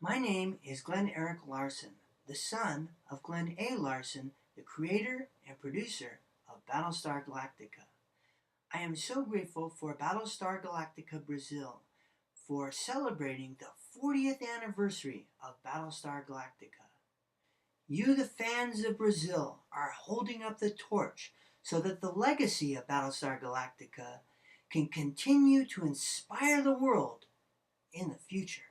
My name is Glenn Eric Larson, the son of Glenn A. Larson, the creator and producer of Battlestar Galactica. I am so grateful for Battlestar Galactica Brazil for celebrating the 40th anniversary of Battlestar Galactica. You, the fans of Brazil, are holding up the torch so that the legacy of Battlestar Galactica can continue to inspire the world in the future.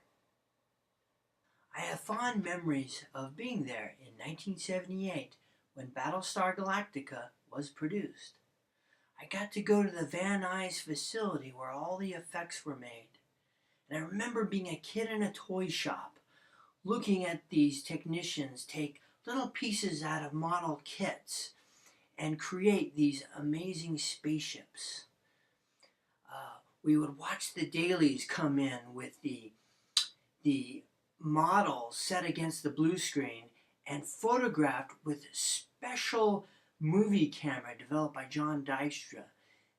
I have fond memories of being there in 1978 when Battlestar Galactica was produced. I got to go to the Van Nuys facility where all the effects were made. And I remember being a kid in a toy shop, looking at these technicians take little pieces out of model kits and create these amazing spaceships. We would watch the dailies come in with the model set against the blue screen and photographed with special movie camera developed by John Dykstra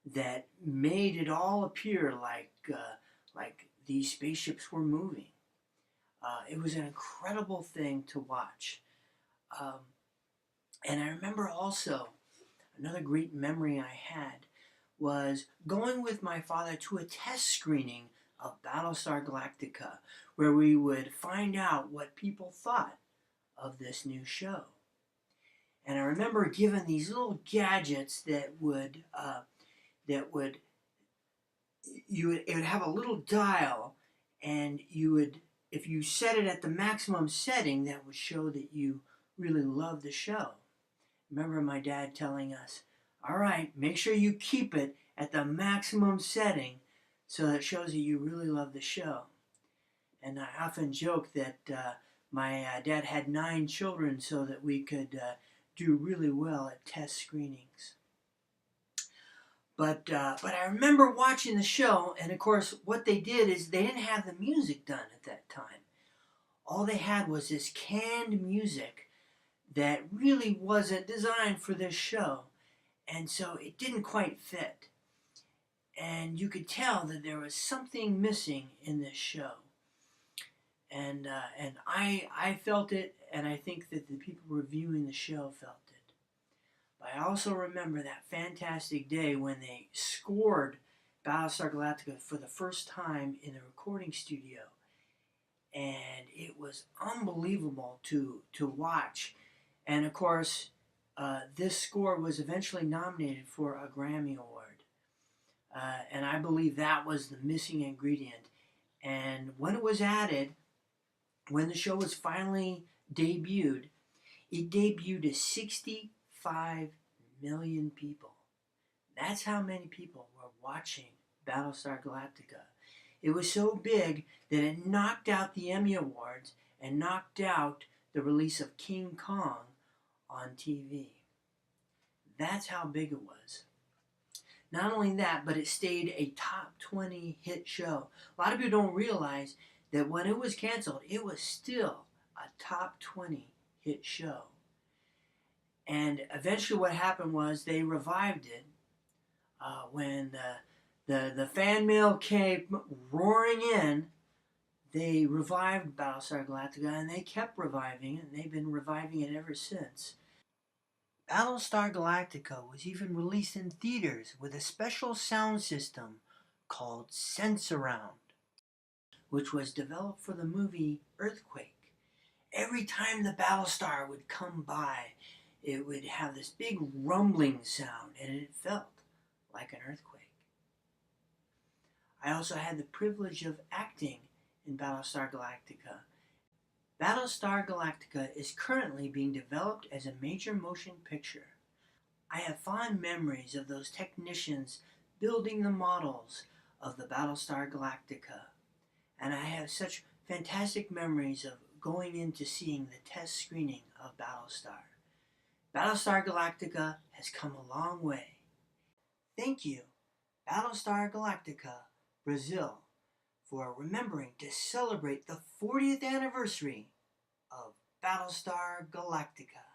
that made it all appear like these spaceships were moving. It was an incredible thing to watch. And I remember also another great memory I had was going with my father to a test screening of Battlestar Galactica, where we would find out what people thought of this new show. And I remember given these little gadgets it would have a little dial, and if you set it at the maximum setting, that would show that you really loved the show. Remember my dad telling us, all right, make sure you keep it at the maximum setting so that it shows that you really love the show. And I often joke that my dad had 9 children so that we could do really well at test screenings. But I remember watching the show, and of course what they did is they didn't have the music done at that time. All they had was this canned music that really wasn't designed for this show, and so it didn't quite fit. And you could tell that there was something missing in this show. And I felt it, and I think that the people reviewing the show felt it. But I also remember that fantastic day when they scored Battlestar Galactica for the first time in the recording studio. And it was unbelievable to watch. And of course, this score was eventually nominated for a Grammy Award. And I believe that was the missing ingredient. And when it was added, when the show was finally debuted, it debuted to 65 million people. That's how many people were watching Battlestar Galactica. It was so big that it knocked out the Emmy Awards and knocked out the release of King Kong on TV. That's how big it was. Not only that, but it stayed a top 20 hit show. A lot of people don't realize that when it was canceled, it was still a top 20 hit show. And eventually what happened was they revived it when the fan mail came roaring in. They revived Battlestar Galactica, and they kept reviving it, and they've been reviving it ever since. Battlestar Galactica was even released in theaters with a special sound system called Sensurround, which was developed for the movie Earthquake. Every time the Battlestar would come by, it would have this big rumbling sound, and it felt like an earthquake. I also had the privilege of acting in Battlestar Galactica. Battlestar Galactica is currently being developed as a major motion picture. I have fond memories of those technicians building the models of the Battlestar Galactica. And I have such fantastic memories of going in to seeing the test screening of Battlestar. Battlestar Galactica has come a long way. Thank you, Battlestar Galactica Brazil, for remembering to celebrate the 40th anniversary of Battlestar Galactica.